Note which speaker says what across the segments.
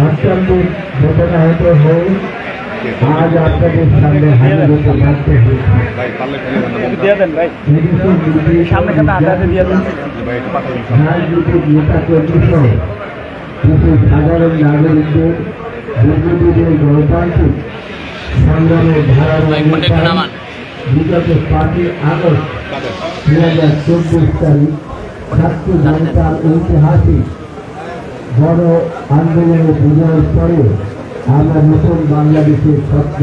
Speaker 1: অত্যন্ত বেদনাহত হয়ে আজ আপনাদের সামনে হাজির হতে বাধ্য হয়েছি। রাজনীতির নেতাকর্মীসহ কিছু সাধারণ নাগরিকদের দীর্ঘদিনের গণতান্ত্রিক সংগ্রামের ধারাবাহিকতায় বিগত 5ই আগস্ট 2024 তারিখ ছাত্র জনতার ঐতিহাসিক বড় আন্দোলনের বিজয়ের পরে আমরা নতুন বাংলাদেশের স্বপ্ন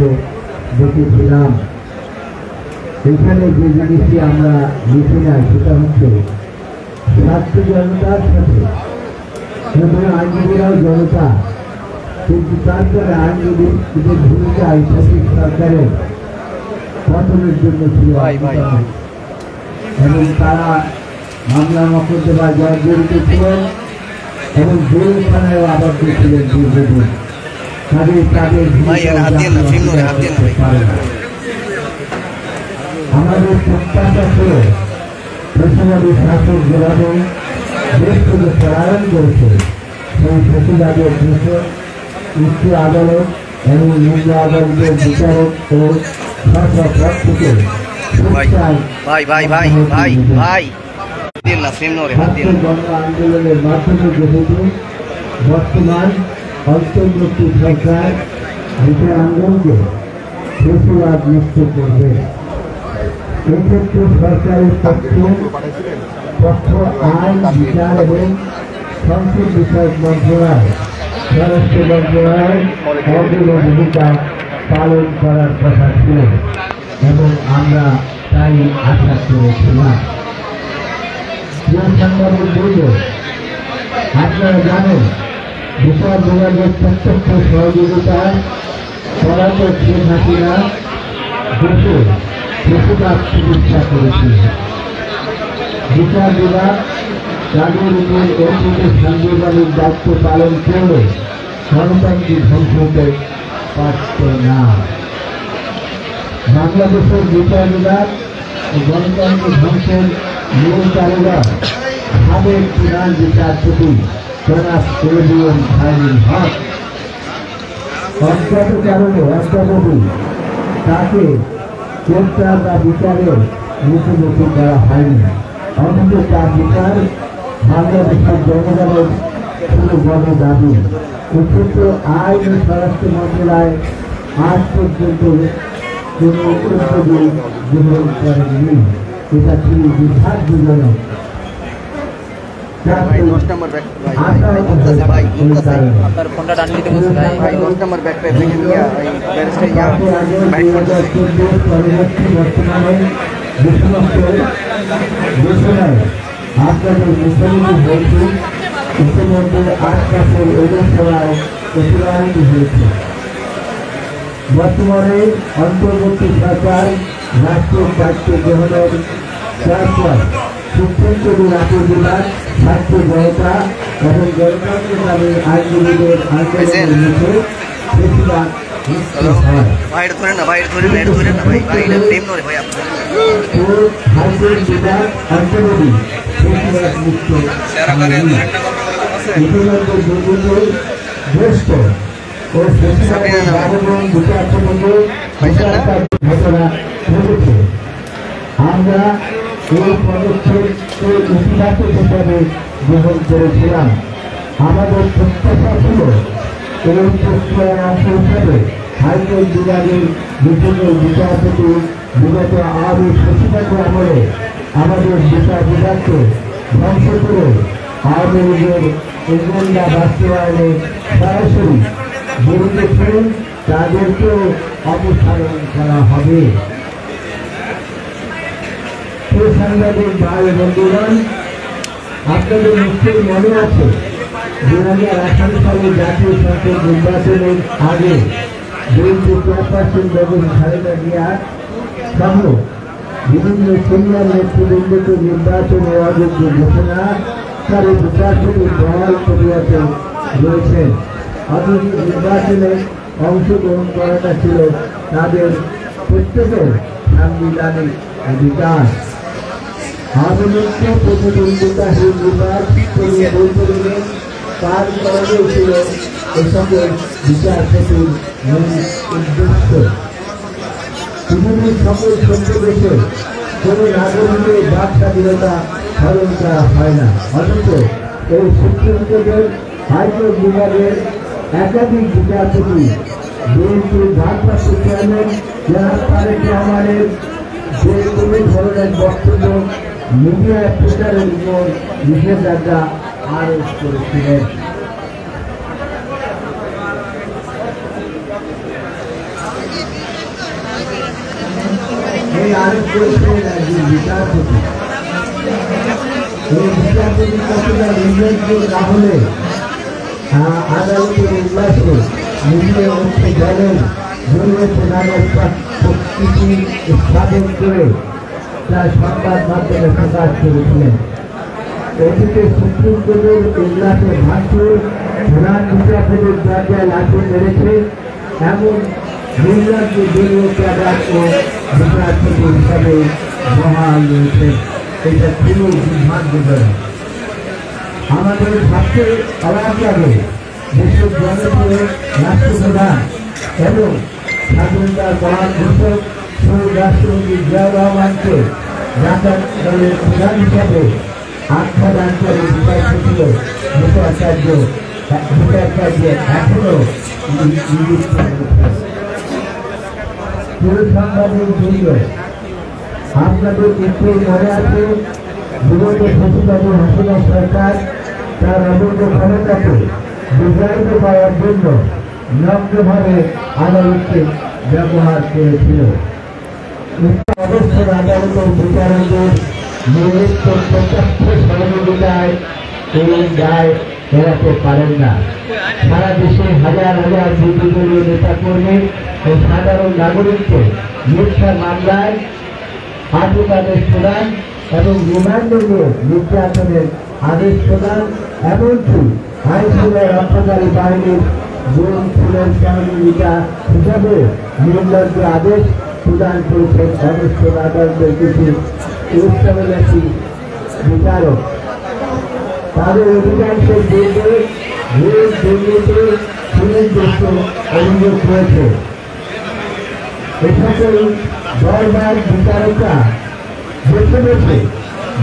Speaker 1: দেখেছিলাম। এখানে যে জিনিসটি আমরা লিখি না সেটা হচ্ছে ছাত্র জনতার সাথে আইনজীবীরাও জনতা, কিন্তু তারপরে আইনজীবীদের ভূমিকায় সঠিক সরকারের পতনের জন্য ছিল এবং তারা মামলা মকদ্দমা জড়িত ছিলেন এবং জেলখানায় আবদ্ধ ছিলেন দীর্ঘদিন। আমাদের প্রত্যাশা ছিল ফেসিবাদী শাসক যেভাবে দেশ থেকে পলায়ন করেছে সেই ফেসিবাদের দেশে উচ্চ আদালত এবং নিম্ন আদালতের বিচারক ও সরকার থেকে আন্দোলনের মাধ্যমে যেহেতু বর্তমান অন্তর্বর্তী সরকার বিচার আন্দোলনকে ফেসিবাদ মুক্ত করবে। এক্ষেত্রে সরকারের পক্ষ আইন, বিচার এবং সংসদ বিষয়ক মন্ত্রণালয়, স্বরাষ্ট্র মন্ত্রণালয় অগ্রণী ভূমিকা পালন করার কথা ছিল এবং আমরা তাই আশা করেছিলাম। আপনারা জানেন বিচার বিভাগের প্রত্যক্ষ সহযোগিতায় পলাতক শেখ হাসিনা দেশে ফেসিবাদ চিকিৎসা করেছিল। বিচার বিভাগ তাদের উপর অন্যদের সাংবিধানিক দায়িত্ব পালন করলে গণতান্ত্রিক ধ্বংস হতে পারত না। বাংলাদেশের বিচার বিভাগ ও গণতান্ত্রিক ধ্বংসের মূল কারিগর সাবেক প্রধান বিচারপতি জনাব এবিএম খায়রুল হক। অজ্ঞাত কারণে অদ্যাবধি তাকে গ্রেপ্তার বা বিচারের মুখোমুখি করা হয়নি, অথচ তার বিচার বাংলাদেশের জনগণের কোনো বড় দাবি। এক্ষেত্রে আইন ও স্বরাষ্ট্র মন্ত্রণালয় আজ পর্যন্ত কোনো উদ্যোগ গ্রহণ করেননি। এটা ছিল দুর্ভাগ্যজনক। আপনাদের মুখ্যমন্ত্রী হয়েছে ইতিমধ্যে 8 মাসের এজেন্সিরাও প্রতিবাহিত হয়েছে। বর্তমানে অন্তর্বর্তী সরকার রাষ্ট্রের দায়িত্ব গ্রহণের পর সুপ্রিম কোর্টের আপিল বিভাগ ছাত্র জনতা এবং গণতান্ত্রিকভাবে আইনজীবীদের আন্দোলনের মুখে বেশিরভাগ জ্যেষ্ঠ ও আমরা এই পদক্ষেপকে ইতিবাচক হিসাবে গ্রহণ করেছিলাম। আমাদের প্রত্যাশা ছিল এই প্রক্রিয়ার অংশ হিসাবে হাইকোর্ট বিভাগের বিভিন্ন বিচারপতি বিগত আওয়ামী ফেসিবাদী আমলে আমাদের বিচার বিভাগকে ধ্বংস করে আওয়ামী লীগের এজেন্ডা বাস্তবায়নে সরাসরি জড়িত ছিলেন তাদেরকেও অপসারণ করা হবে। সাংবাদিক ভাই বন্ধুগণ, আপনাদের নিশ্চয়ই মনে আছে 2018 সালে জাতীয় সংসদ নির্বাচনের আগে বিএনপি চেয়ারপারসন বেগম খালেদা জিয়া সহ বিভিন্ন সিনিয়র নেতৃবৃন্দকে নির্বাচনে অযোগ্য ঘোষণা করে বিচারপতি বহাল তবিয়তে রয়েছেন। অথচ নির্বাচনে অংশগ্রহণ করাটা ছিল তাদের প্রত্যেকের সাংবিধানিক অধিকার। আবেদনকে প্রতিদ্বন্দ্বিতাহীন নির্বাচন বলতে গেলে তার করাই ছিল এই সকল বিচারপতির মূল উদ্দেশ্য। পৃথিবীর সকল সভ্য দেশে কোন নাগরিকের বাক স্বাধীনতা হরণ করা হয় না, অথচ এই সুপ্রিম কোর্টের হাইকোর্ট বিভাগের একাধিক বিচারপতি বিএনপির ভারপ্রাপ্ত চেয়ারম্যান জনাব তারেক রহমানের যে কোনো ধরনের বক্তব্য মিডিয়ায় প্রচারের উপর নিষেধাজ্ঞা আরোপ করেছিলেন। এই আরোপ করেছিলেন একজন বিচারপতি। এই বিচারপতির কতটা নির্লজ্জ না হলে আদালতের উল্লাসে নিজের মুখে জলের জড়িয়েছে নানা প্রকৃতি স্থাপন করে তার সংবাদ মাধ্যমে প্রকাশ করেছিলেন। এটিতে সুপ্রিম কোর্টের উল্লাসে ভাঙচুর, প্রধান বিচারপতির দরজায় লাঠি মেরেছে এমন নির্লজ্জ দলীয় ক্যাডার ও বিচারপতি হিসাবে বহাল রয়েছে। এটা খুবই দুর্ভাগ্যজনক। আমাদের ভাবতে অবাক লাগে দেশের জনপ্রিয় রাষ্ট্রপ্রধান এবং স্বাধীনতার মহান ঘোষক শহীদ রাষ্ট্রপতি জিয়াউর রহমানকে জাতীয় দলের প্রধান হিসাবে আখ্যা দান করে বিচারপতি ভট্টাচার্য এখনো নিযুক্ত সাংবাদিক জড়িত। আপনাদের নিশ্চয়ই মনে আছে বিগত ফেসিবাদী হাসিনা সরকার তার অবৈধ ক্ষমতাকে বিজয়িত করার জন্য নগ্নভাবে আদালতকে ব্যবহার করেছিল। অবস্থার আদালতের বিচারকদের নির্দিষ্ট প্রত্যক্ষ সহযোগিতায় এই দায় এড়াতে পারেন না। সারা দেশে হাজার হাজার বিদ্রোহী নেতাকর্মী ও সাধারণ নাগরিককে মিথ্যা মামলায় আটক আদেশ প্রদান এবং রিমান্ডে নিয়ে নির্যাতনের আদেশ প্রদান, এমনকি আইনশৃঙ্খলা রক্ষাকারী বাহিনীর গুণ ফুলের সহযোগিতা হিসাবে নির্লজ্জ আদেশ প্রদান করেছেন অবশ্য আদালতের কিছু উচ্চাভিলাষী বিচারক। তাদের অধিকাংশের বিরুদ্ধে ঘুষ দুর্নীতি সুনির্দিষ্ট অভিযোগ রয়েছে। এসকল দরবার বিচারকরা বেছে বেছে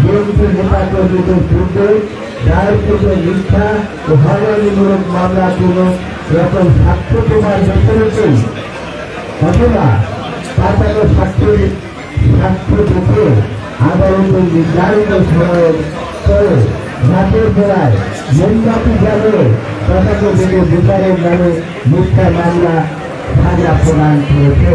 Speaker 1: বিএনপি নেতাকর্মীদের বিরুদ্ধে দায়েরকৃত মিথ্যা ও হয়রানিমূলক মামলা কোনো রকম সাক্ষ্য প্রমাণ বেছে রেখেই অথবা পাতানো সাক্ষ্য দেখে আদালতের নির্ধারিত সময়ের পরে রাতের বেলায় মোমবাতি জ্বালিয়ে তথাকথিত বিচারের নামে মিথ্যা মামলা সাজা প্রদান করেছে।